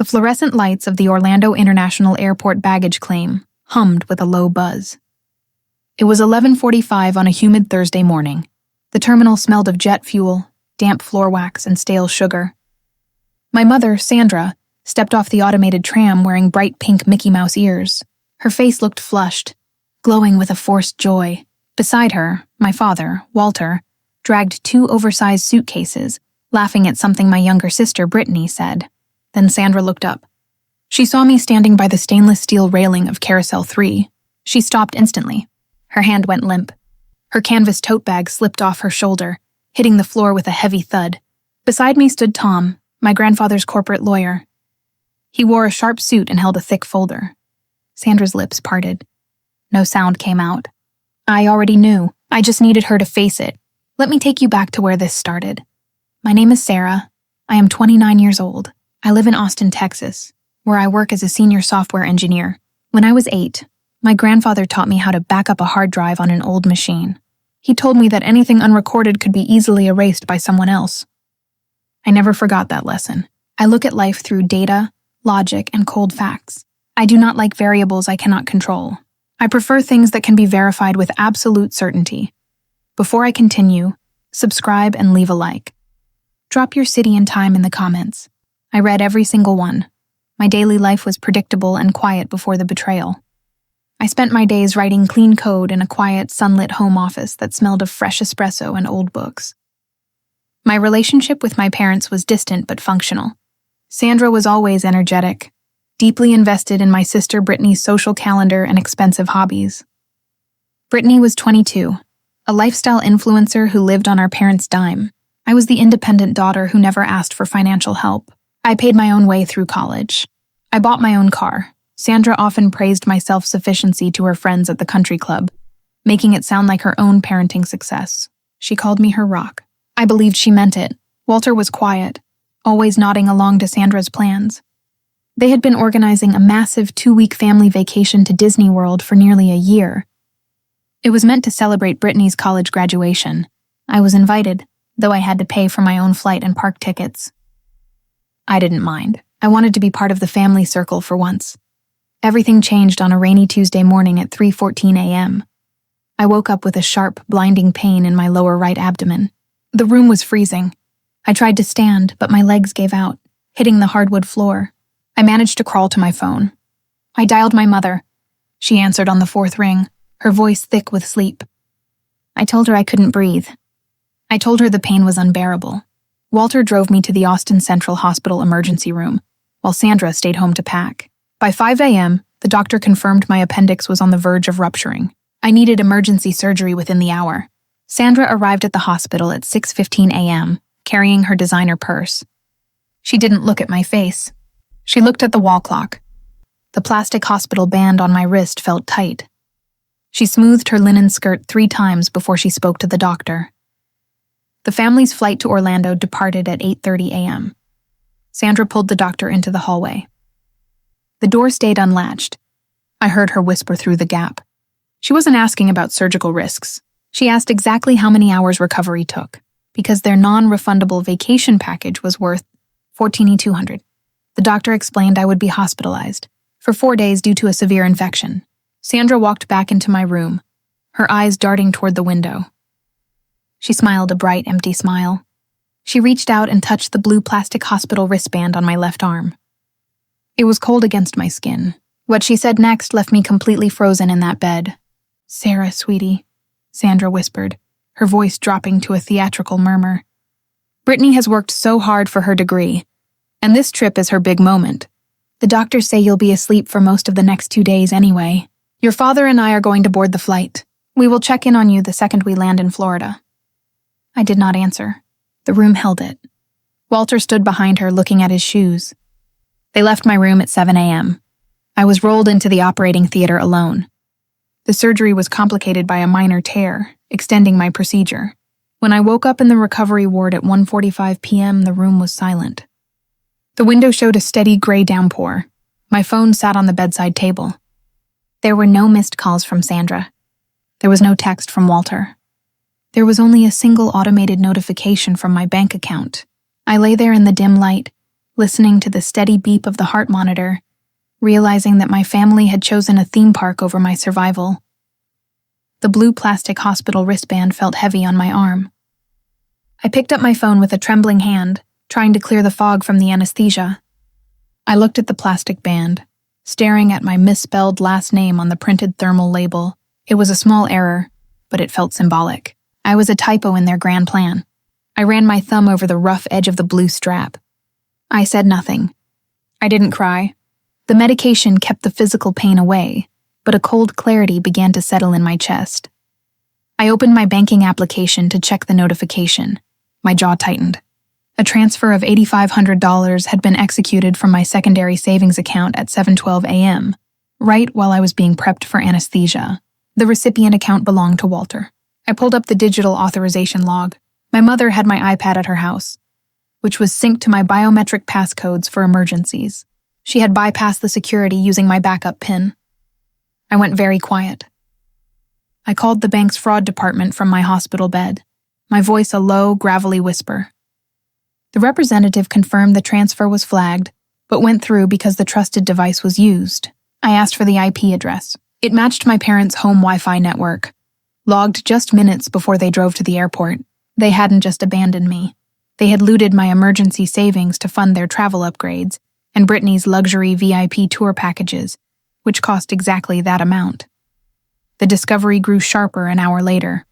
The fluorescent lights of the Orlando International Airport baggage claim hummed with a low buzz. It was 11:45 on a humid Thursday morning. The terminal smelled of jet fuel, damp floor wax, and stale sugar. My mother, Sandra, stepped off the automated tram wearing bright pink Mickey Mouse ears. Her face looked flushed, glowing with a forced joy. Beside her, my father, Walter, dragged 2 oversized suitcases, laughing at something my younger sister, Brittany, said. Then Sandra looked up. She saw me standing by the stainless steel railing of Carousel 3. She stopped instantly. Her hand went limp. Her canvas tote bag slipped off her shoulder, hitting the floor with a heavy thud. Beside me stood Tom, my grandfather's corporate lawyer. He wore a sharp suit and held a thick folder. Sandra's lips parted. No sound came out. I already knew. I just needed her to face it. Let me take you back to where this started. My name is Sarah. I am 29 years old. I live in Austin, Texas, where I work as a senior software engineer. When I was 8, my grandfather taught me how to back up a hard drive on an old machine. He told me that anything unrecorded could be easily erased by someone else. I never forgot that lesson. I look at life through data, logic, and cold facts. I do not like variables I cannot control. I prefer things that can be verified with absolute certainty. Before I continue, subscribe and leave a like. Drop your city and time in the comments. I read every single one. My daily life was predictable and quiet before the betrayal. I spent my days writing clean code in a quiet, sunlit home office that smelled of fresh espresso and old books. My relationship with my parents was distant but functional. Sandra was always energetic, deeply invested in my sister Brittany's social calendar and expensive hobbies. Brittany was 22, a lifestyle influencer who lived on our parents' dime. I was the independent daughter who never asked for financial help. I paid my own way through college. I bought my own car. Sandra often praised my self-sufficiency to her friends at the country club, making it sound like her own parenting success. She called me her rock. I believed she meant it. Walter was quiet, always nodding along to Sandra's plans. They had been organizing a massive 2-week family vacation to Disney World for nearly a year. It was meant to celebrate Brittany's college graduation. I was invited, though I had to pay for my own flight and park tickets. I didn't mind. I wanted to be part of the family circle for once. Everything changed on a rainy Tuesday morning at 3:14 a.m. I woke up with a sharp, blinding pain in my lower right abdomen. The room was freezing. I tried to stand, but my legs gave out, hitting the hardwood floor. I managed to crawl to my phone. I dialed my mother. She answered on the 4th ring, her voice thick with sleep. I told her I couldn't breathe. I told her the pain was unbearable. Walter drove me to the Austin Central Hospital emergency room, while Sandra stayed home to pack. By 5 a.m., the doctor confirmed my appendix was on the verge of rupturing. I needed emergency surgery within the hour. Sandra arrived at the hospital at 6:15 a.m., carrying her designer purse. She didn't look at my face. She looked at the wall clock. The plastic hospital band on my wrist felt tight. She smoothed her linen skirt 3 times before she spoke to the doctor. The family's flight to Orlando departed at 8:30 a.m. Sandra pulled the doctor into the hallway. The door stayed unlatched. I heard her whisper through the gap. She wasn't asking about surgical risks. She asked exactly how many hours recovery took, because their non-refundable vacation package was worth $14,200. The doctor explained I would be hospitalized for 4 days due to a severe infection. Sandra walked back into my room, her eyes darting toward the window. She smiled a bright, empty smile. She reached out and touched the blue plastic hospital wristband on my left arm. It was cold against my skin. What she said next left me completely frozen in that bed. "Sarah, sweetie," Sandra whispered, her voice dropping to a theatrical murmur. "Brittany has worked so hard for her degree, and this trip is her big moment. The doctors say you'll be asleep for most of the next 2 days anyway. Your father and I are going to board the flight. We will check in on you the second we land in Florida." I did not answer. The room held it. Walter stood behind her looking at his shoes. They left my room at 7 a.m. I was rolled into the operating theater alone. The surgery was complicated by a minor tear, extending my procedure. When I woke up in the recovery ward at 1:45 p.m., the room was silent. The window showed a steady gray downpour. My phone sat on the bedside table. There were no missed calls from Sandra. There was no text from Walter. There was only a single automated notification from my bank account. I lay there in the dim light, listening to the steady beep of the heart monitor, realizing that my family had chosen a theme park over my survival. The blue plastic hospital wristband felt heavy on my arm. I picked up my phone with a trembling hand, trying to clear the fog from the anesthesia. I looked at the plastic band, staring at my misspelled last name on the printed thermal label. It was a small error, but it felt symbolic. I was a typo in their grand plan. I ran my thumb over the rough edge of the blue strap. I said nothing. I didn't cry. The medication kept the physical pain away, but a cold clarity began to settle in my chest. I opened my banking application to check the notification. My jaw tightened. A transfer of $8,500 had been executed from my secondary savings account at 7:12 a.m., right while I was being prepped for anesthesia. The recipient account belonged to Walter. I pulled up the digital authorization log. My mother had my iPad at her house, which was synced to my biometric passcodes for emergencies. She had bypassed the security using my backup PIN. I went very quiet. I called the bank's fraud department from my hospital bed, my voice a low, gravelly whisper. The representative confirmed the transfer was flagged, but went through because the trusted device was used. I asked for the IP address. It matched my parents' home Wi-Fi network, logged just minutes before they drove to the airport. They hadn't just abandoned me. They had looted my emergency savings to fund their travel upgrades and Brittany's luxury VIP tour packages, which cost exactly that amount. The discovery grew sharper an hour later.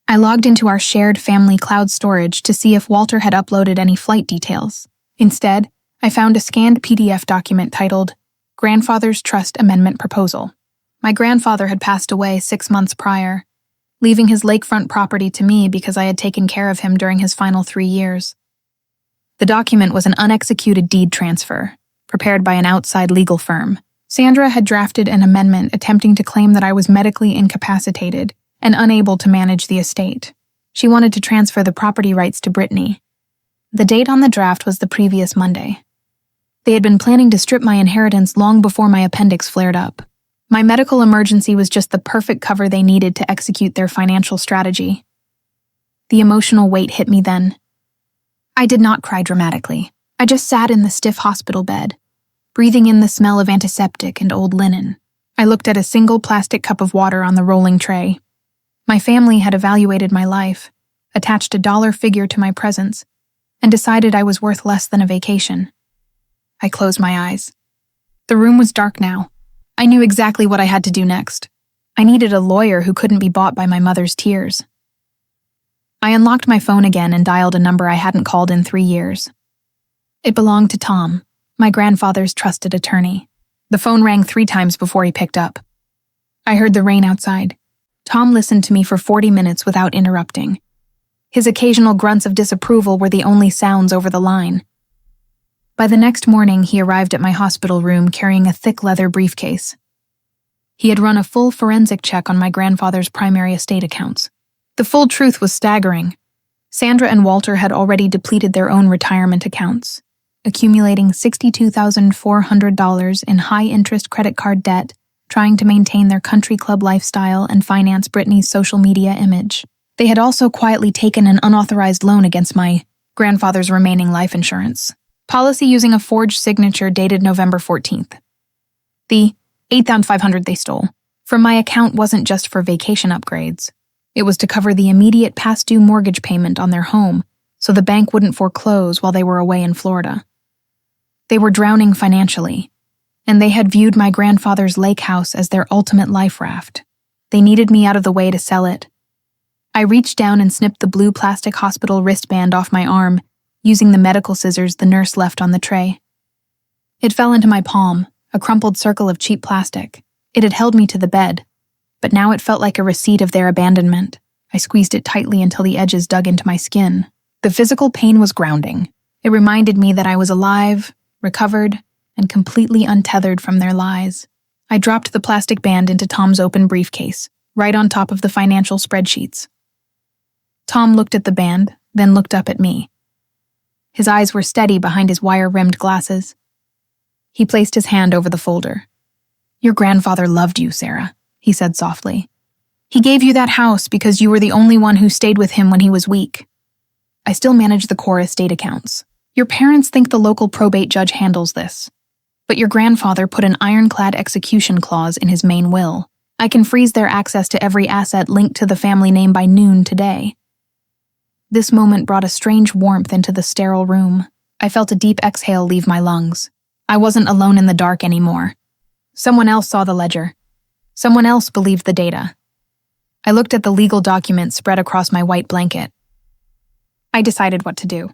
I logged into our shared family cloud storage to see if Walter had uploaded any flight details. Instead, I found a scanned PDF document titled Grandfather's Trust Amendment Proposal. My grandfather had passed away 6 months prior, leaving his lakefront property to me because I had taken care of him during his final 3 years. The document was an unexecuted deed transfer, prepared by an outside legal firm. Sandra had drafted an amendment attempting to claim that I was medically incapacitated and unable to manage the estate. She wanted to transfer the property rights to Brittany. The date on the draft was the previous Monday. They had been planning to strip my inheritance long before my appendix flared up. My medical emergency was just the perfect cover they needed to execute their financial strategy. The emotional weight hit me then. I did not cry dramatically. I just sat in the stiff hospital bed, breathing in the smell of antiseptic and old linen. I looked at a single plastic cup of water on the rolling tray. My family had evaluated my life, attached a dollar figure to my presence, and decided I was worth less than a vacation. I closed my eyes. The room was dark now. I knew exactly what I had to do next. I needed a lawyer who couldn't be bought by my mother's tears. I unlocked my phone again and dialed a number I hadn't called in 3 years. It belonged to Tom, my grandfather's trusted attorney. The phone rang 3 times before he picked up. I heard the rain outside. Tom listened to me for 40 minutes without interrupting. His occasional grunts of disapproval were the only sounds over the line. By the next morning, he arrived at my hospital room carrying a thick leather briefcase. He had run a full forensic check on my grandfather's primary estate accounts. The full truth was staggering. Sandra and Walter had already depleted their own retirement accounts, accumulating $62,400 in high-interest credit card debt, trying to maintain their country club lifestyle and finance Brittany's social media image. They had also quietly taken an unauthorized loan against my grandfather's remaining life insurance policy using a forged signature dated November 14th. The $8,500 they stole from my account wasn't just for vacation upgrades. It was to cover the immediate past-due mortgage payment on their home so the bank wouldn't foreclose while they were away in Florida. They were drowning financially, and they had viewed my grandfather's lake house as their ultimate life raft. They needed me out of the way to sell it. I reached down and snipped the blue plastic hospital wristband off my arm, using the medical scissors the nurse left on the tray. It fell into my palm, a crumpled circle of cheap plastic. It had held me to the bed, but now it felt like a receipt of their abandonment. I squeezed it tightly until the edges dug into my skin. The physical pain was grounding. It reminded me that I was alive, recovered, and completely untethered from their lies. I dropped the plastic band into Tom's open briefcase, right on top of the financial spreadsheets. Tom looked at the band, then looked up at me. His eyes were steady behind his wire-rimmed glasses. He placed his hand over the folder. "Your grandfather loved you, Sarah," he said softly. "He gave you that house because you were the only one who stayed with him when he was weak. I still manage the core estate accounts. Your parents think the local probate judge handles this, but your grandfather put an ironclad execution clause in his main will. I can freeze their access to every asset linked to the family name by noon today." This moment brought a strange warmth into the sterile room. I felt a deep exhale leave my lungs. I wasn't alone in the dark anymore. Someone else saw the ledger. Someone else believed the data. I looked at the legal documents spread across my white blanket. I decided what to do.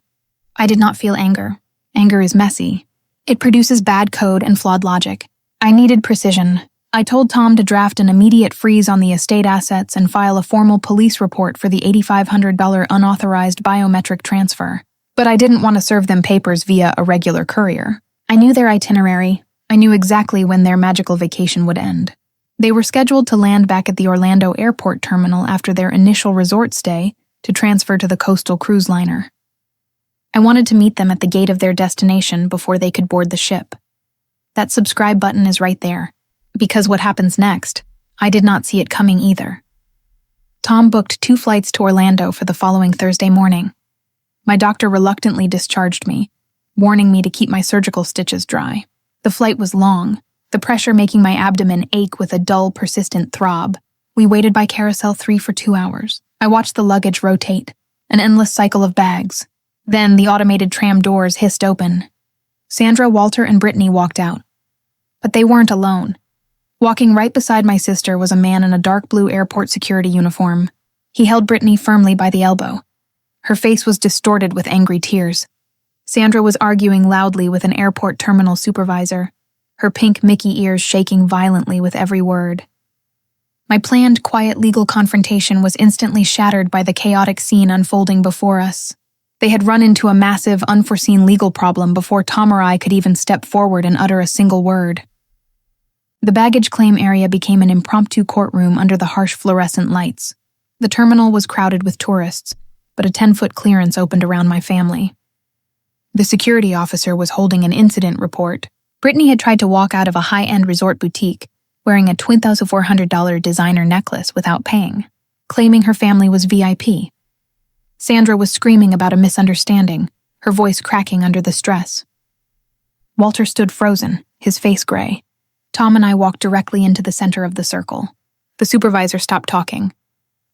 I did not feel anger. Anger is messy. It produces bad code and flawed logic. I needed precision. I told Tom to draft an immediate freeze on the estate assets and file a formal police report for the $8,500 unauthorized biometric transfer. But I didn't want to serve them papers via a regular courier. I knew their itinerary. I knew exactly when their magical vacation would end. They were scheduled to land back at the Orlando airport terminal after their initial resort stay to transfer to the coastal cruise liner. I wanted to meet them at the gate of their destination before they could board the ship. That subscribe button is right there, because what happens next, I did not see it coming either. Tom booked 2 flights to Orlando for the following Thursday morning. My doctor reluctantly discharged me, warning me to keep my surgical stitches dry. The flight was long, the pressure making my abdomen ache with a dull, persistent throb. We waited by Carousel 3 for 2 hours. I watched the luggage rotate, an endless cycle of bags. Then the automated tram doors hissed open. Sandra, Walter, and Brittany walked out. But they weren't alone. Walking right beside my sister was a man in a dark blue airport security uniform. He held Brittany firmly by the elbow. Her face was distorted with angry tears. Sandra was arguing loudly with an airport terminal supervisor, her pink Mickey ears shaking violently with every word. My planned, quiet legal confrontation was instantly shattered by the chaotic scene unfolding before us. They had run into a massive, unforeseen legal problem before Tom or I could even step forward and utter a single word. The baggage claim area became an impromptu courtroom under the harsh fluorescent lights. The terminal was crowded with tourists, but a 10-foot clearance opened around my family. The security officer was holding an incident report. Brittany had tried to walk out of a high-end resort boutique, wearing a $2,400 designer necklace without paying, claiming her family was VIP. Sandra was screaming about a misunderstanding, her voice cracking under the stress. Walter stood frozen, his face gray. Tom and I walked directly into the center of the circle. The supervisor stopped talking.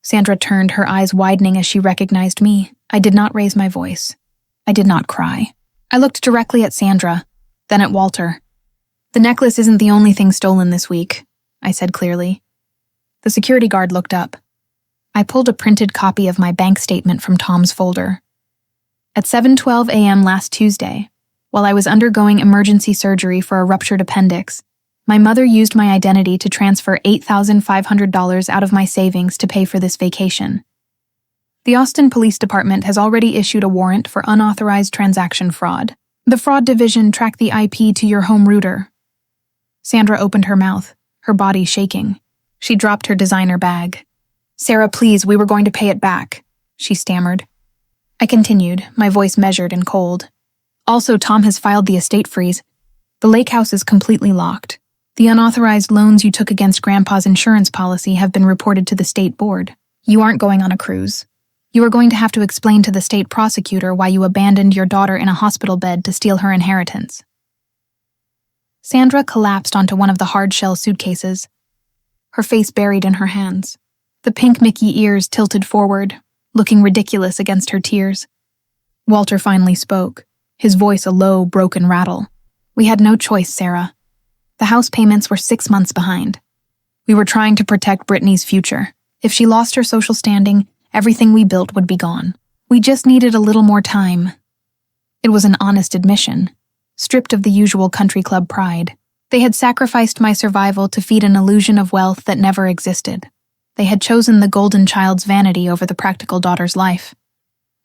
Sandra turned, her eyes widening as she recognized me. I did not raise my voice. I did not cry. I looked directly at Sandra, then at Walter. "The necklace isn't the only thing stolen this week," I said clearly. The security guard looked up. I pulled a printed copy of my bank statement from Tom's folder. At 7:12 a.m. last Tuesday, while I was undergoing emergency surgery for a ruptured appendix, my mother used my identity to transfer $8,500 out of my savings to pay for this vacation. The Austin Police Department has already issued a warrant for unauthorized transaction fraud. The fraud division tracked the IP to your home router. Sandra opened her mouth, her body shaking. She dropped her designer bag. "Sarah, please, we were going to pay it back," she stammered. I continued, my voice measured and cold. "Also, Tom has filed the estate freeze. The lake house is completely locked. The unauthorized loans you took against Grandpa's insurance policy have been reported to the state board. You aren't going on a cruise. You are going to have to explain to the state prosecutor why you abandoned your daughter in a hospital bed to steal her inheritance." Sandra collapsed onto one of the hard-shell suitcases, her face buried in her hands. The pink Mickey ears tilted forward, looking ridiculous against her tears. Walter finally spoke, his voice a low, broken rattle. "We had no choice, Sarah. The house payments were 6 months behind. We were trying to protect Brittany's future. If she lost her social standing, everything we built would be gone. We just needed a little more time." It was an honest admission, stripped of the usual country club pride. They had sacrificed my survival to feed an illusion of wealth that never existed. They had chosen the golden child's vanity over the practical daughter's life.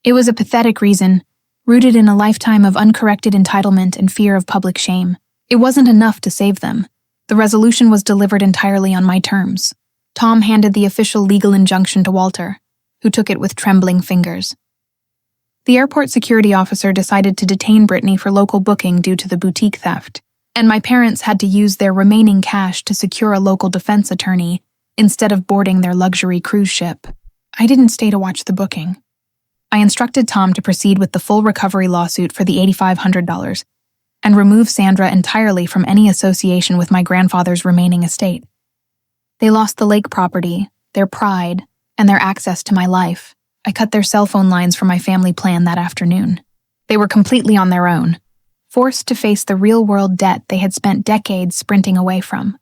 It was a pathetic reason, rooted in a lifetime of uncorrected entitlement and fear of public shame. It wasn't enough to save them. The resolution was delivered entirely on my terms. Tom handed the official legal injunction to Walter, who took it with trembling fingers. The airport security officer decided to detain Brittany for local booking due to the boutique theft, and my parents had to use their remaining cash to secure a local defense attorney instead of boarding their luxury cruise ship. I didn't stay to watch the booking. I instructed Tom to proceed with the full recovery lawsuit for the $8,500 and remove Sandra entirely from any association with my grandfather's remaining estate. They lost the lake property, their pride, and their access to my life. I cut their cell phone lines for my family plan that afternoon. They were completely on their own, forced to face the real-world debt they had spent decades sprinting away from.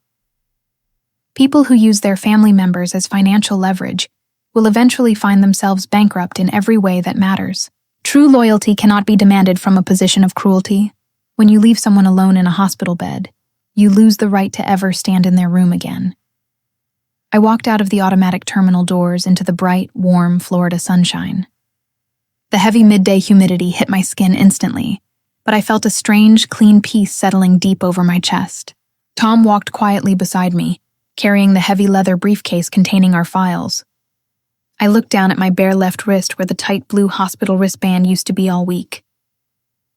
People who use their family members as financial leverage will eventually find themselves bankrupt in every way that matters. True loyalty cannot be demanded from a position of cruelty. When you leave someone alone in a hospital bed, you lose the right to ever stand in their room again. I walked out of the automatic terminal doors into the bright, warm Florida sunshine. The heavy midday humidity hit my skin instantly, but I felt a strange, clean peace settling deep over my chest. Tom walked quietly beside me, carrying the heavy leather briefcase containing our files. I looked down at my bare left wrist where the tight blue hospital wristband used to be all week.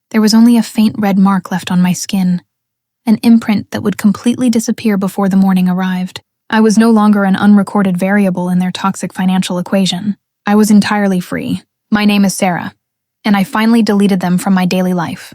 There was only a faint red mark left on my skin, an imprint that would completely disappear before the morning arrived. I was no longer an unrecorded variable in their toxic financial equation. I was entirely free. My name is Sarah, and I finally deleted them from my daily life.